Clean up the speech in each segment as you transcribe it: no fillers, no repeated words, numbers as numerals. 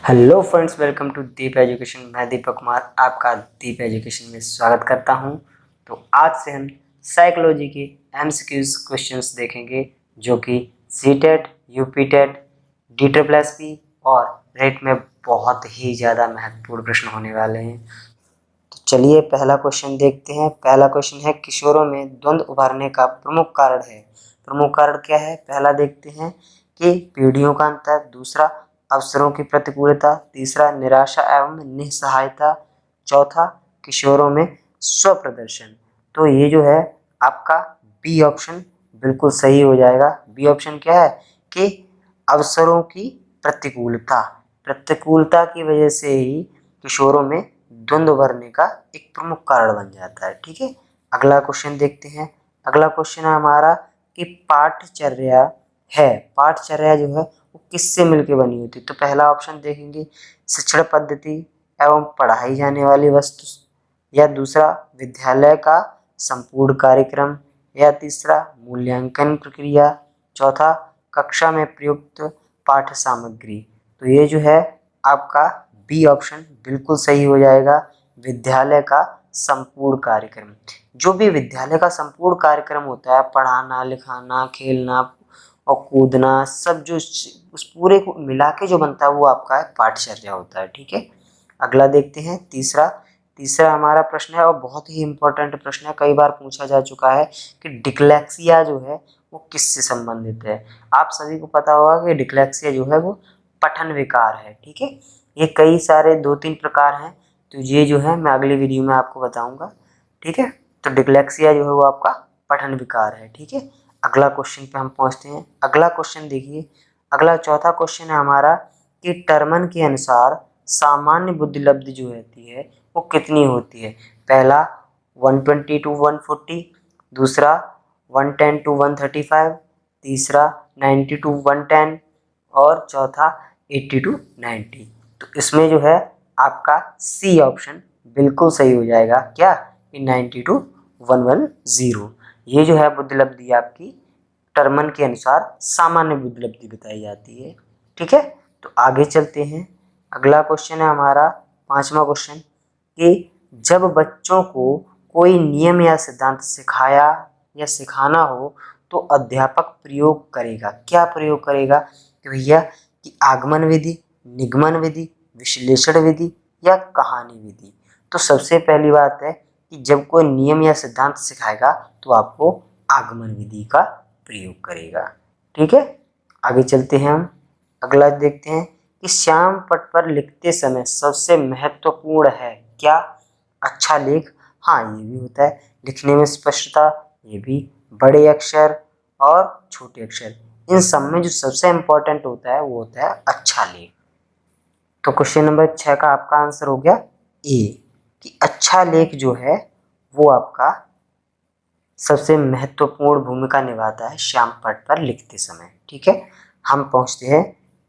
Hello friends, welcome to Deep education. मैं दीपक कुमार आपका दीप education में स्वागत करता हूं। तो आज से हम साइकोलॉजी के एमसीक्यूज क्वेश्चंस देखेंगे जो कि सीटेट, यूपीटेट, डीट्रिपल और रेट में बहुत ही ज़्यादा महत्वपूर्ण प्रश्न होने वाले हैं। तो चलिए पहला क्वेश्चन देखते हैं। पहला क्वेश्चन है, किशोरों में द्वंद्व उभरने का प्रमुख कारण है। प्रमुख कारण क्या है? पहला देखते हैं कि पीढ़ियों का अंतर, दूसरा अवसरों की प्रतिकूलता, तीसरा निराशा एवं निस्सहायता, चौथा किशोरों में स्व प्रदर्शन। तो ये जो है आपका बी ऑप्शन बिल्कुल सही हो जाएगा। बी ऑप्शन क्या है कि अवसरों की प्रतिकूलता, प्रतिकूलता की वजह से ही किशोरों में द्वंद्व उभरने का एक प्रमुख कारण बन जाता है। ठीक है, अगला क्वेश्चन देखते हैं। अगला क्वेश्चन है हमारा कि पाठचर्या है, पाठचर्या जो है वो किससे मिलकर बनी होती है। तो पहला ऑप्शन देखेंगे शिक्षण पद्धति एवं पढ़ाई जाने वाली वस्तु, या दूसरा विद्यालय का संपूर्ण कार्यक्रम, या तीसरा मूल्यांकन प्रक्रिया, चौथा कक्षा में प्रयुक्त पाठ्य सामग्री। तो ये जो है आपका बी ऑप्शन बिल्कुल सही हो जाएगा, विद्यालय का संपूर्ण कार्यक्रम। जो भी विद्यालय का संपूर्ण कार्यक्रम होता है, पढ़ाना, लिखाना, खेलना और कूदना, सब जो उस पूरे को मिला के जो बनता है वो आपका पाठचर्या होता है। ठीक है, अगला देखते हैं। तीसरा तीसरा हमारा प्रश्न है और बहुत ही इम्पोर्टेंट प्रश्न है, कई बार पूछा जा चुका है कि डिस्लेक्सिया जो है वो किससे संबंधित है। आप सभी को पता होगा कि डिस्लेक्सिया जो है वो पठन विकार है। ठीक है, ये कई सारे 2-3 प्रकार हैं, तो ये जो है मैं अगली वीडियो में आपको बताऊंगा। ठीक है, तो डिस्लेक्सिया जो है वो आपका पठन विकार है। ठीक है, अगला क्वेश्चन पे हम पहुंचते हैं। अगला क्वेश्चन देखिए, अगला चौथा क्वेश्चन है हमारा कि टर्मन के अनुसार सामान्य बुद्धि लब्धि जो रहती है वो कितनी होती है। पहला 120 to 140, दूसरा 110 to 135, तीसरा 90 to 110 और चौथा 80 to 90। तो इसमें जो है आपका सी ऑप्शन बिल्कुल सही हो जाएगा। क्या? 90 to 110। ये जो है बुद्धि लब्धि आपकी टर्मन के अनुसार सामान्य बुद्धि लब्धि बताई जाती है। ठीक है, तो आगे चलते हैं। अगला क्वेश्चन है हमारा पांचवा क्वेश्चन कि जब बच्चों को कोई नियम या सिद्धांत सिखाया या सिखाना हो तो अध्यापक प्रयोग करेगा, क्या प्रयोग करेगा? कि भैया कि आगमन विधि, निगमन विधि, विश्लेषण विधि या कहानी विधि। तो सबसे पहली बात है कि जब कोई नियम या सिद्धांत सिखाएगा तो आपको आगमन विधि का प्रयोग करेगा। ठीक है, आगे चलते हैं हम। अगला देखते हैं कि श्याम पट पर लिखते समय सबसे महत्वपूर्ण है क्या? अच्छा लेख, हाँ ये भी होता है। लिखने में स्पष्टता, ये भी। बड़े अक्षर और छोटे अक्षर, इन सब में जो सबसे इम्पोर्टेंट होता है वो होता है अच्छा लेख। तो क्वेश्चन नंबर 6 का आपका आंसर हो गया ए, कि अच्छा लेख जो है वो आपका सबसे महत्वपूर्ण भूमिका निभाता है श्याम पट पर लिखते समय। ठीक है, हम पहुंचते हैं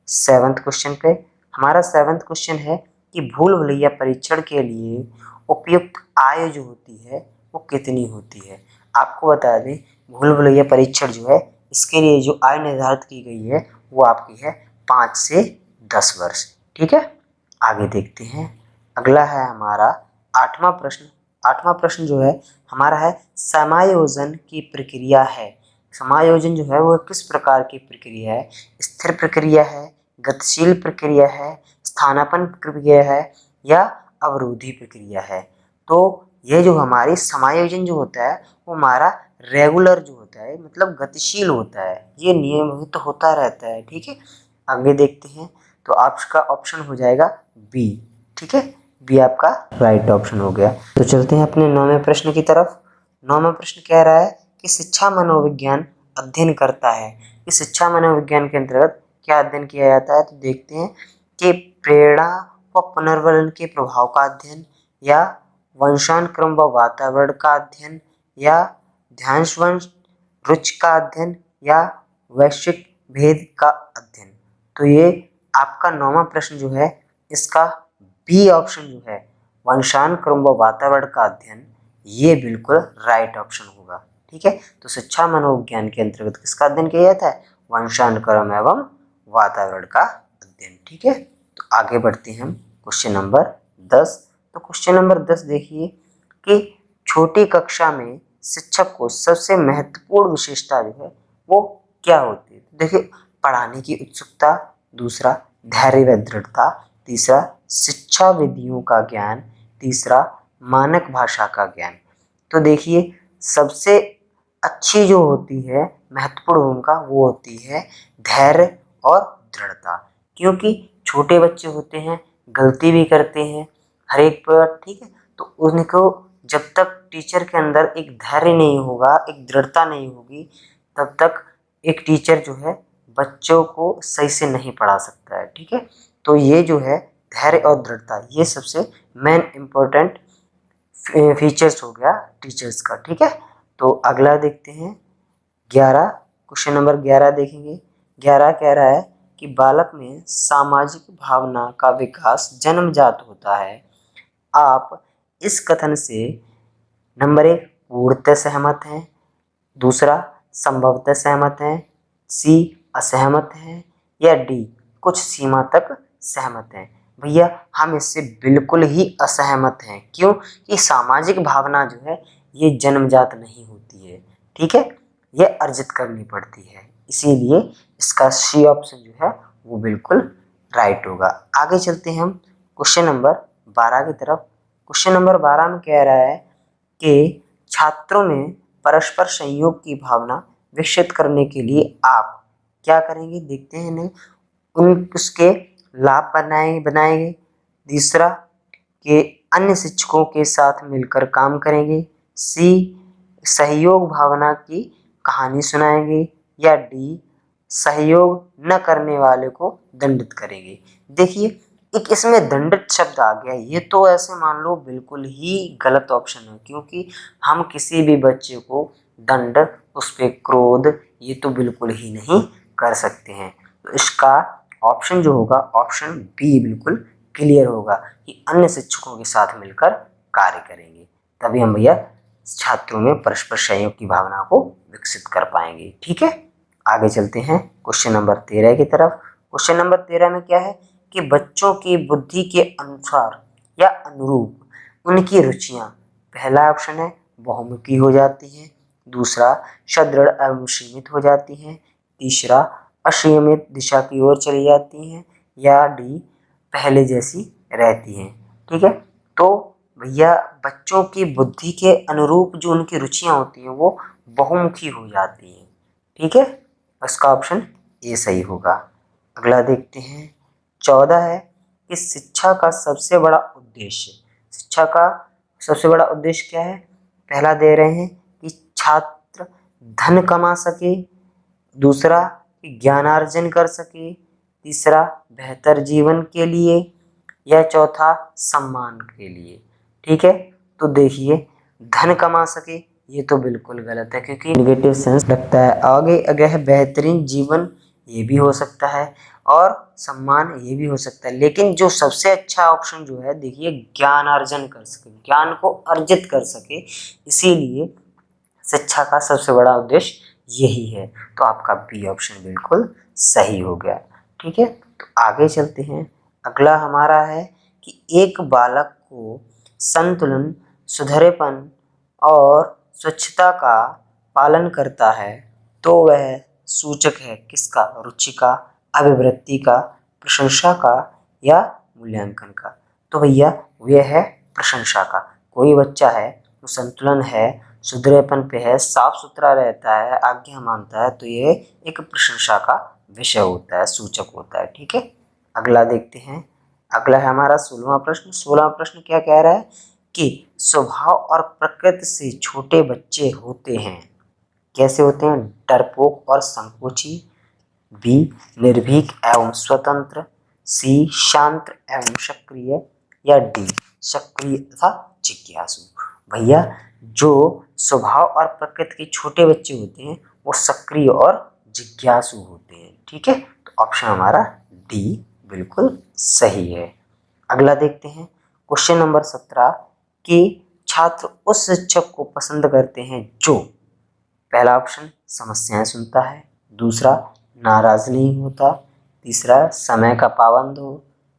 7th क्वेश्चन पे। हमारा 7th क्वेश्चन है कि भूल भुलैया परीक्षण के लिए उपयुक्त आयु जो होती है वो कितनी होती है। आपको बता दें, भूल भुलैया परीक्षण जो है इसके लिए जो आयु निर्धारित की गई है वो आपकी है 5 से 10 वर्ष। ठीक है, आगे देखते हैं। अगला है हमारा 8वां प्रश्न। 8वां प्रश्न जो है हमारा है समायोजन की प्रक्रिया है। समायोजन जो है वो किस प्रकार की प्रक्रिया है? स्थिर प्रक्रिया है, गतिशील प्रक्रिया है, स्थानापन्न प्रक्रिया है या अवरोधी प्रक्रिया है। तो ये जो हमारी समायोजन जो होता है वो हमारा रेगुलर जो होता है, मतलब गतिशील होता है, ये नियमित तो होता रहता है। ठीक है, आगे देखते हैं। तो आपका ऑप्शन हो जाएगा बी। ठीक है, बी आपका राइट ऑप्शन हो गया। तो चलते हैं अपने 9वें प्रश्न की तरफ। 9वां प्रश्न कह रहा है कि शिक्षा मनोविज्ञान अध्ययन करता है। इस शिक्षा मनोविज्ञान के अंतर्गत क्या अध्ययन किया जाता है? तो देखते हैं कि प्रेरणा व पुनर्वलन के प्रभाव का अध्ययन, या वंशानुक्रम व वातावरण का अध्ययन, या ध्यानवंश रुचि का अध्ययन, या वैश्विक भेद का अध्ययन। तो ये आपका 9वां प्रश्न जो है इसका बी ऑप्शन जो है वंशानुक्रम व वातावरण का अध्ययन, ये बिल्कुल राइट ऑप्शन होगा। ठीक है, तो शिक्षा मनोविज्ञान के अंतर्गत किसका अध्ययन किया जाता है? वंशानुक्रम एवं वातावरण का अध्ययन। ठीक है, तो आगे बढ़ते हैं हम क्वेश्चन नंबर 10। तो क्वेश्चन नंबर 10 देखिए कि छोटी कक्षा में शिक्षक को सबसे महत्वपूर्ण विशेषता जो है वो क्या होती है। देखिए, पढ़ाने की उत्सुकता, दूसरा धैर्य व दृढ़ता, तीसरा शिक्षा विधियों का ज्ञान, तीसरा मानक भाषा का ज्ञान। तो देखिए, सबसे अच्छी जो होती है महत्वपूर्ण भूमिका वो होती है धैर्य और दृढ़ता, क्योंकि छोटे बच्चे होते हैं, गलती भी करते हैं हर एक पर, ठीक है। तो उनको जब तक टीचर के अंदर एक धैर्य नहीं होगा, एक दृढ़ता नहीं होगी, तब तक एक टीचर जो है बच्चों को सही से नहीं पढ़ा सकता है, ठीक है। तो ये जो है धैर्य और दृढ़ता, ये सबसे मेन इम्पोर्टेंट फीचर्स हो गया टीचर्स का, ठीक है। तो अगला देखते हैं 11। क्वेश्चन नंबर 11 देखेंगे। 11 कह रहा है कि बालक में सामाजिक भावना का विकास जन्मजात होता है। आप इस कथन से नंबर 1 पूर्णतः सहमत हैं, दूसरा संभवतः सहमत हैं, सी असहमत हैं, या डी कुछ सीमा तक सहमत हैं। भैया, हम इससे बिल्कुल ही असहमत हैं। क्यों? कि सामाजिक भावना जो है ये जन्मजात नहीं होती है, ठीक है, ये अर्जित करनी पड़ती है। इसीलिए इसका सी ऑप्शन जो है वो बिल्कुल राइट होगा। आगे चलते हैं हम क्वेश्चन नंबर 12 की तरफ। क्वेश्चन नंबर 12 में कह रहा है कि छात्रों में परस्पर सहयोग की भावना विकसित करने के लिए आप क्या करेंगे, देखते हैं नहीं। उसके लाभ बनाएंगे। तीसरा, कि अन्य शिक्षकों के साथ मिलकर काम करेंगे। सी सहयोग भावना की कहानी सुनाएंगे, या डी सहयोग न करने वाले को दंडित करेंगे। देखिए, एक इसमें दंडित शब्द आ गया, ये तो ऐसे मान लो बिल्कुल ही गलत ऑप्शन है, क्योंकि हम किसी भी बच्चे को दंड, उस पर क्रोध, ये तो बिल्कुल ही नहीं कर सकते हैं। तो इसका ऑप्शन जो होगा, ऑप्शन बी बिल्कुल क्लियर होगा कि अन्य शिक्षकों के साथ मिलकर कार्य करेंगे, तभी हम भैया छात्रों में परस्पर सहयोग की भावना को विकसित कर पाएंगे, ठीक है। आगे चलते हैं क्वेश्चन नंबर 13 की तरफ। क्वेश्चन नंबर 13 में क्या है कि बच्चों की बुद्धि के अनुसार या अनुरूप उनकी रुचियां, पहला ऑप्शन है बहुमुखी हो जाती हैं, दूसरा सदृढ़ एवं सीमित हो जाती हैं, तीसरा असीमित दिशा की ओर चली जाती हैं, या डी पहले जैसी रहती हैं, ठीक है। तो भैया, बच्चों की बुद्धि के अनुरूप जो उनकी रुचियां होती हैं वो बहुमुखी हो जाती हैं, ठीक है। इसका ऑप्शन ए सही होगा। अगला देखते हैं 14 है कि शिक्षा का सबसे बड़ा उद्देश्य, शिक्षा का सबसे बड़ा उद्देश्य क्या है। पहला दे रहे हैं कि छात्र धन कमा सके, दूसरा कि ज्ञानार्जन कर सके, तीसरा बेहतर जीवन के लिए, या चौथा सम्मान के लिए, ठीक है। तो देखिए, धन कमा सके ये तो बिल्कुल गलत है, क्योंकि नेगेटिव सेंस लगता है। आगे आगे है बेहतरीन जीवन, ये भी हो सकता है, और सम्मान ये भी हो सकता है, लेकिन जो सबसे अच्छा ऑप्शन जो है, देखिए, ज्ञानार्जन कर सके, ज्ञान को अर्जित कर सके, इसीलिए शिक्षा का सबसे बड़ा उद्देश्य यही है। तो आपका बी ऑप्शन बिल्कुल सही हो गया, ठीक है। तो आगे चलते हैं। अगला हमारा है कि एक बालक को संतुलन, सुधरेपन और स्वच्छता का पालन करता है तो वह सूचक है किसका, रुचि का, अभिवृत्ति का, प्रशंसा का, या मूल्यांकन का। तो भैया, यह है प्रशंसा का। कोई बच्चा है वो संतुलन है, सुधरेपन पे है, साफ सुथरा रहता है, आज्ञा मानता है, तो ये एक प्रशंसा का विषय होता है, सूचक होता है, ठीक है। अगला देखते हैं। अगला है हमारा 16वां प्रश्न। 16वां प्रश्न क्या कह रहा है कि स्वभाव और प्रकृति से छोटे बच्चे होते हैं, कैसे होते हैं, डरपोक और संकोची, बी निर्भीक एवं स्वतंत्र, सी शांत एवं सक्रिय, या डी सक्रिय तथा जिज्ञासु। भैया, जो स्वभाव और प्रकृति के छोटे बच्चे होते हैं वो सक्रिय और जिज्ञासु होते हैं, ठीक है। तो ऑप्शन हमारा डी बिल्कुल सही है। अगला देखते हैं क्वेश्चन नंबर 17 कि छात्र उस शिक्षक को पसंद करते हैं जो, पहला ऑप्शन समस्याएं सुनता है, दूसरा नाराज नहीं होता, तीसरा समय का पाबंद हो,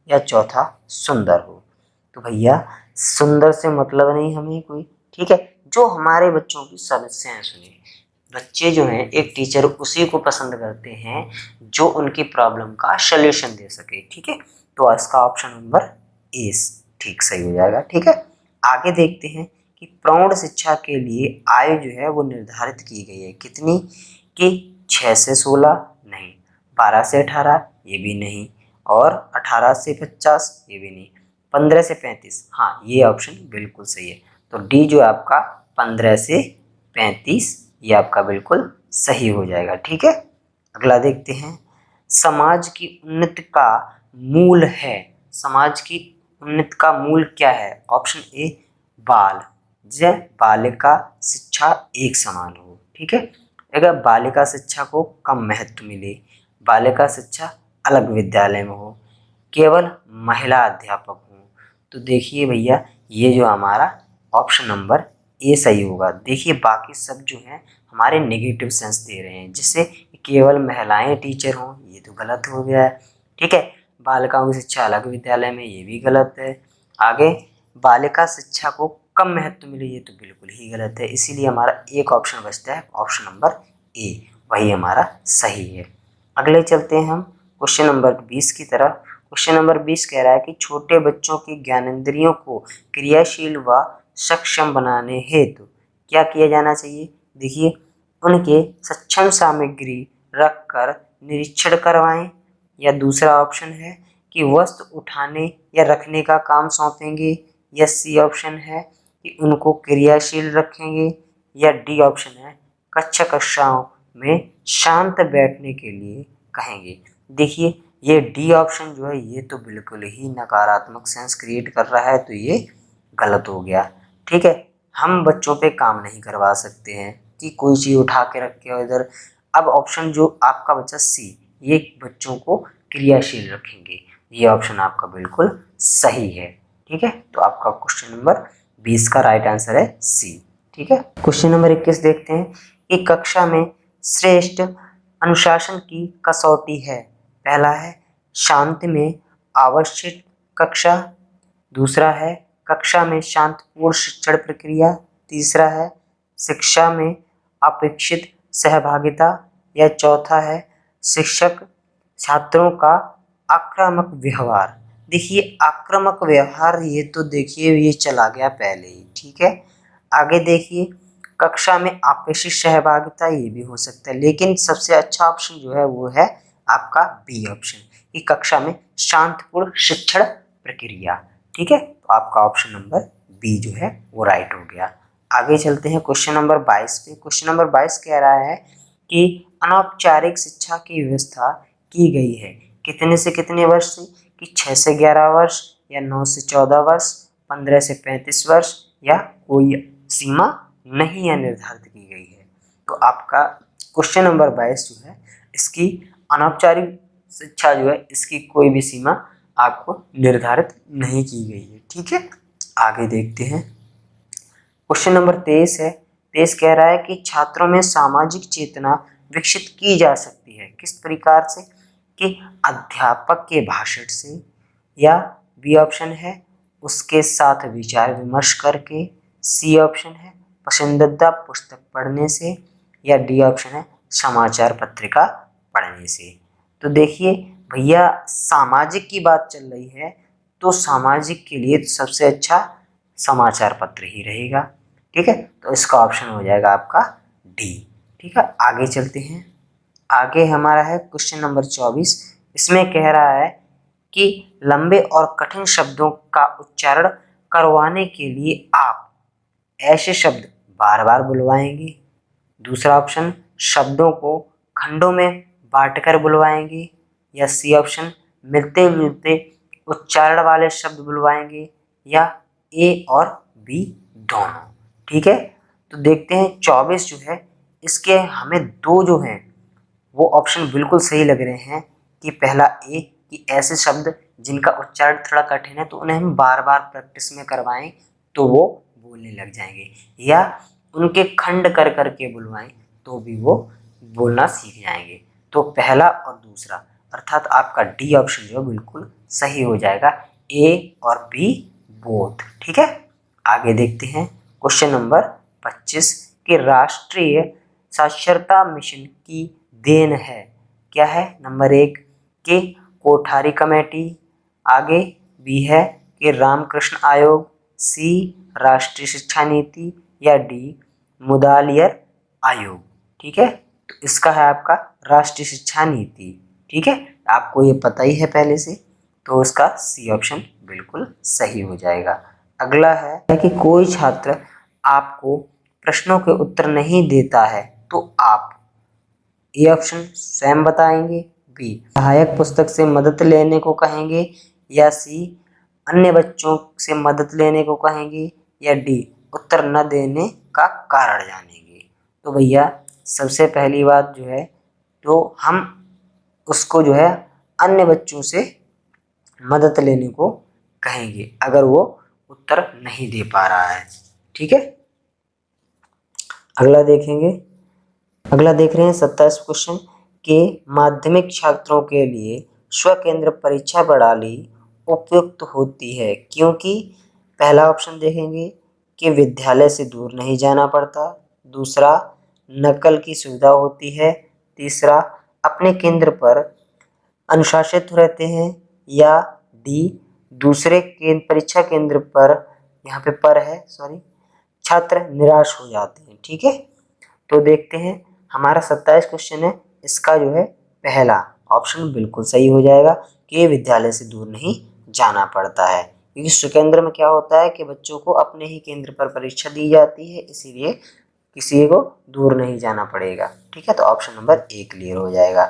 या चौथा सुंदर हो। तो भैया सुंदर से मतलब नहीं हमें कोई, ठीक है, जो हमारे बच्चों की समस्याएं सुने। बच्चे जो हैं एक टीचर उसी को पसंद करते हैं जो उनकी प्रॉब्लम का सलूशन दे सके, ठीक है। तो इसका ऑप्शन नंबर ए ठीक सही हो जाएगा, ठीक है। आगे देखते हैं कि प्रौढ़ शिक्षा के लिए आयु जो है वो निर्धारित की गई है कितनी, कि 6 से 16 नहीं, 12 से 18 ये भी नहीं, और 18 से 50 ये भी नहीं, 15 से 35, हाँ ये ऑप्शन बिल्कुल सही है। तो डी जो आपका 15 से 35 ये आपका बिल्कुल सही हो जाएगा, ठीक है। अगला देखते हैं, समाज की उन्नति का मूल है, समाज की उन्नति का मूल क्या है? ऑप्शन ए बाल, जय बालिका शिक्षा एक समान हो, ठीक है। अगर बालिका शिक्षा को कम महत्व मिले, बालिका शिक्षा अलग विद्यालय में हो, केवल महिला अध्यापक हो, तो देखिए भैया ये जो हमारा ऑप्शन नंबर ए सही होगा। देखिए बाकी सब जो हैं हमारे नेगेटिव सेंस दे रहे हैं, जिससे केवल महिलाएं टीचर हों, ये तो गलत हो गया है, ठीक है। बालिकाओं की शिक्षा अलग विद्यालय में, ये भी गलत है। आगे बालिका शिक्षा को कम महत्व मिले, ये तो बिल्कुल ही गलत है। इसीलिए हमारा एक ऑप्शन बचता है, ऑप्शन नंबर ए, वही हमारा सही है। अगले चलते हैं हम क्वेश्चन नंबर 20 की तरफ। क्वेश्चन नंबर 20 कह रहा है कि छोटे बच्चों की ज्ञानेंद्रियों को क्रियाशील व सक्षम बनाने हेतु क्या किया जाना चाहिए? देखिए उनके सक्षम सामग्री रखकर निरीक्षण करवाएं, या दूसरा ऑप्शन है कि वस्तु उठाने या रखने का काम सौंपेंगे, या सी ऑप्शन है कि उनको क्रियाशील रखेंगे, या डी ऑप्शन है कक्षाओं में शांत बैठने के लिए कहेंगे। देखिए ये डी ऑप्शन जो है ये तो बिल्कुल ही नकारात्मक सेंस क्रिएट कर रहा है, तो ये गलत हो गया, ठीक है। हम बच्चों पे काम नहीं करवा सकते हैं कि कोई चीज़ उठा के रखे इधर। अब ऑप्शन जो आपका बचा सी, ये बच्चों को क्रियाशील रखेंगे, ये ऑप्शन आपका बिल्कुल सही है, ठीक है। तो आपका क्वेश्चन नंबर 20 का राइट आंसर है सी, ठीक है। क्वेश्चन नंबर 21 देखते हैं कि कक्षा में श्रेष्ठ अनुशासन की कसौटी है। पहला है शांति में आवश्यक कक्षा, दूसरा है कक्षा में शांतिपूर्ण शिक्षण प्रक्रिया, तीसरा है शिक्षा में अपेक्षित सहभागिता, या चौथा है शिक्षक छात्रों का आक्रामक व्यवहार। देखिए आक्रामक व्यवहार ये तो देखिए ये चला गया पहले ही, ठीक है। आगे देखिए कक्षा में अपेक्षित सहभागिता, ये भी हो सकता है, लेकिन सबसे अच्छा ऑप्शन जो है वो है आपका बी ऑप्शन, कि कक्षा में शांतिपूर्ण शिक्षण प्रक्रिया, ठीक है। तो आपका ऑप्शन नंबर बी जो है वो राइट हो गया। आगे चलते हैं क्वेश्चन नंबर 22 पे। क्वेश्चन नंबर 22 कह रहा है कि अनौपचारिक शिक्षा की व्यवस्था की गई है कितने से कितने वर्ष से, कि 6 से 11 वर्ष, या 9 से 14 वर्ष, 15 से 35 वर्ष, या कोई सीमा नहीं है निर्धारित की गई है। तो आपका क्वेश्चन नंबर 22 जो है इसकी अनौपचारिक शिक्षा जो है इसकी कोई भी सीमा आपको निर्धारित नहीं की गई है, ठीक है। आगे देखते हैं क्वेश्चन नंबर 23 है। 23 कह रहा है कि छात्रों में सामाजिक चेतना विकसित की जा सकती है किस प्रकार से, कि अध्यापक के भाषण से, या बी ऑप्शन है उसके साथ विचार विमर्श करके, सी ऑप्शन है पसंदीदा पुस्तक पढ़ने से, या डी ऑप्शन है समाचार पत्रिका पढ़ने से। तो देखिए भैया सामाजिक की बात चल रही है, तो सामाजिक के लिए सबसे अच्छा समाचार पत्र ही रहेगा, ठीक है। तो इसका ऑप्शन हो जाएगा आपका डी, ठीक है। आगे चलते हैं, आगे हमारा है क्वेश्चन नंबर 24। इसमें कह रहा है कि लंबे और कठिन शब्दों का उच्चारण करवाने के लिए आप ऐसे शब्द बार बार बुलवाएंगे, दूसरा ऑप्शन शब्दों को खंडों में बांटकर बुलवाएंगे, या सी ऑप्शन मिलते जुलते उच्चारण वाले शब्द बुलवाएंगे, या ए और बी दोनों, ठीक है। तो देखते हैं 24 जो है इसके हमें दो जो हैं वो ऑप्शन बिल्कुल सही लग रहे हैं, कि पहला ए कि ऐसे शब्द जिनका उच्चारण थोड़ा कठिन है तो उन्हें हम बार बार प्रैक्टिस में करवाएं तो वो बोलने लग जाएंगे, या उनके खंड कर करके बुलवाएं तो भी वो बोलना सीख जाएंगे। तो पहला और दूसरा, अर्थात आपका डी ऑप्शन जो है बिल्कुल सही हो जाएगा, ए और बी बोथ। ठीक है, आगे देखते हैं क्वेश्चन नंबर 25 कि राष्ट्रीय साक्षरता मिशन की देन है। क्या है? नंबर 1 के कोठारी कमेटी, आगे बी है कि रामकृष्ण आयोग, सी राष्ट्रीय शिक्षा नीति, या डी मुदालियर आयोग। ठीक है, तो इसका है आपका राष्ट्रीय शिक्षा नीति। ठीक है, आपको ये पता ही है पहले से, तो इसका सी ऑप्शन बिल्कुल सही हो जाएगा। अगला है कि कोई छात्र आपको प्रश्नों के उत्तर नहीं देता है तो आप ए ऑप्शन स्वयं बताएंगे, बी सहायक पुस्तक से मदद लेने को कहेंगे, या सी अन्य बच्चों से मदद लेने को कहेंगे, या डी उत्तर न देने का कारण जानेंगे। तो भैया सबसे पहली बात जो है, तो हम उसको जो है अन्य बच्चों से मदद लेने को कहेंगे अगर वो उत्तर नहीं दे पा रहा है। ठीक है, अगला देखेंगे। अगला देख रहे हैं 27 क्वेश्चन के माध्यमिक छात्रों के लिए स्वकेंद्र परीक्षा प्रणाली उपयुक्त होती है क्योंकि पहला ऑप्शन देखेंगे कि विद्यालय से दूर नहीं जाना पड़ता, दूसरा नकल की सुविधा होती है, तीसरा अपने केंद्र पर अनुशासित रहते हैं, या डी दूसरे परीक्षा केंद्र पर, यहाँ पे पर है सॉरी, छात्र निराश हो जाते हैं। ठीक है, तो देखते हैं हमारा 27 क्वेश्चन है, इसका जो है पहला ऑप्शन बिल्कुल सही हो जाएगा कि विद्यालय से दूर नहीं जाना पड़ता है, क्योंकि स्वकेंद्र में क्या होता है कि बच्चों को अपने ही केंद्र पर परीक्षा दी जाती है, इसीलिए किसी को दूर नहीं जाना पड़ेगा। ठीक है, तो ऑप्शन नंबर 1 क्लियर हो जाएगा।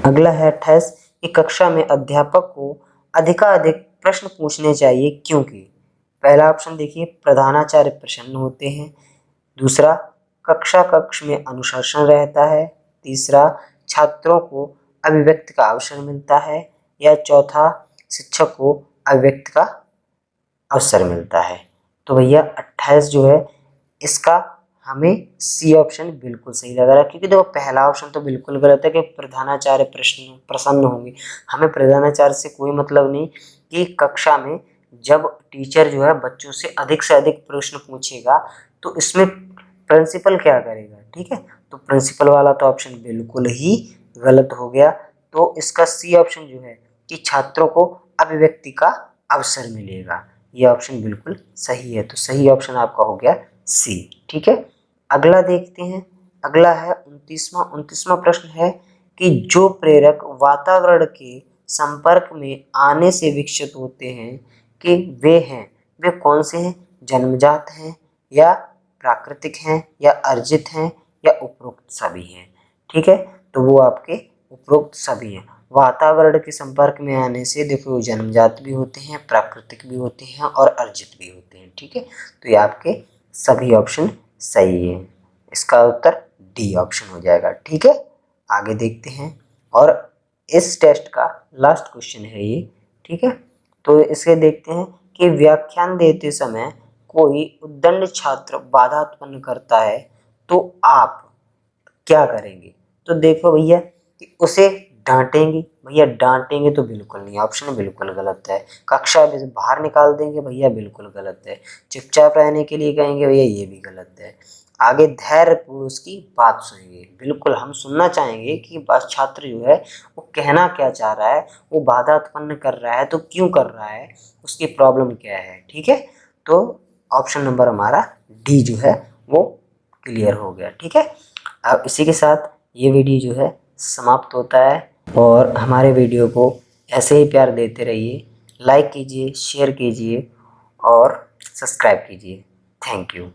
अगला है 28 कि कक्षा में अध्यापक को अधिकाधिक प्रश्न पूछने चाहिए क्योंकि पहला ऑप्शन देखिए प्रधानाचार्य प्रसन्न होते हैं, दूसरा कक्ष में अनुशासन रहता है, तीसरा छात्रों को अभिव्यक्ति का अवसर मिलता है, या चौथा शिक्षक को अभिव्यक्ति का अवसर मिलता है। तो भैया 28 जो है इसका हमें सी ऑप्शन बिल्कुल सही लग रहा है, क्योंकि देखो पहला ऑप्शन तो बिल्कुल गलत है कि प्रधानाचार्य प्रसन्न होंगे। हमें प्रधानाचार्य से कोई मतलब नहीं कि कक्षा में जब टीचर जो है बच्चों से अधिक प्रश्न पूछेगा तो इसमें प्रिंसिपल क्या करेगा। ठीक है, तो प्रिंसिपल वाला तो ऑप्शन बिल्कुल ही गलत हो गया। तो इसका सी ऑप्शन जो है कि छात्रों को अभिव्यक्ति का अवसर मिलेगा, ये ऑप्शन बिल्कुल सही है। तो सही ऑप्शन आपका हो गया सी। ठीक है, अगला देखते हैं। अगला है 29वां प्रश्न है कि जो प्रेरक वातावरण के संपर्क में आने से विकसित होते हैं कि वे कौन से हैं? जन्मजात हैं, या प्राकृतिक हैं, या अर्जित हैं, या उपरोक्त सभी हैं। ठीक है, तो वो आपके उपरोक्त सभी हैं। वातावरण के संपर्क में आने से देखो जन्मजात भी होते हैं, प्राकृतिक भी होते हैं, और अर्जित भी होते हैं। ठीक है, तो ये आपके सभी ऑप्शन सही है, इसका उत्तर डी ऑप्शन हो जाएगा। ठीक है, आगे देखते हैं, और इस टेस्ट का लास्ट क्वेश्चन है ये। ठीक है, तो इसे देखते हैं कि व्याख्यान देते समय कोई उद्दंड छात्र बाधा उत्पन्न करता है तो आप क्या करेंगे? तो देखो भैया कि उसे डांटेंगे, भैया डांटेंगे तो बिल्कुल नहीं, ऑप्शन बिल्कुल गलत है। कक्षा में से बाहर निकाल देंगे, भैया बिल्कुल गलत है। चुपचाप रहने के लिए कहेंगे, भैया ये भी गलत है। आगे धैर्यपूर्वक उसकी बात सुनेंगे, बिल्कुल हम सुनना चाहेंगे कि बस छात्र जो है वो कहना क्या चाह रहा है, वो बाधा उत्पन्न कर रहा है तो क्यों कर रहा है, उसकी प्रॉब्लम क्या है। ठीक है, तो ऑप्शन नंबर हमारा डी जो है वो क्लियर हो गया। ठीक है, अब इसी के साथ ये वीडियो जो है समाप्त होता है, और हमारे वीडियो को ऐसे ही प्यार देते रहिए, लाइक कीजिए, शेयर कीजिए और सब्सक्राइब कीजिए। Thank you.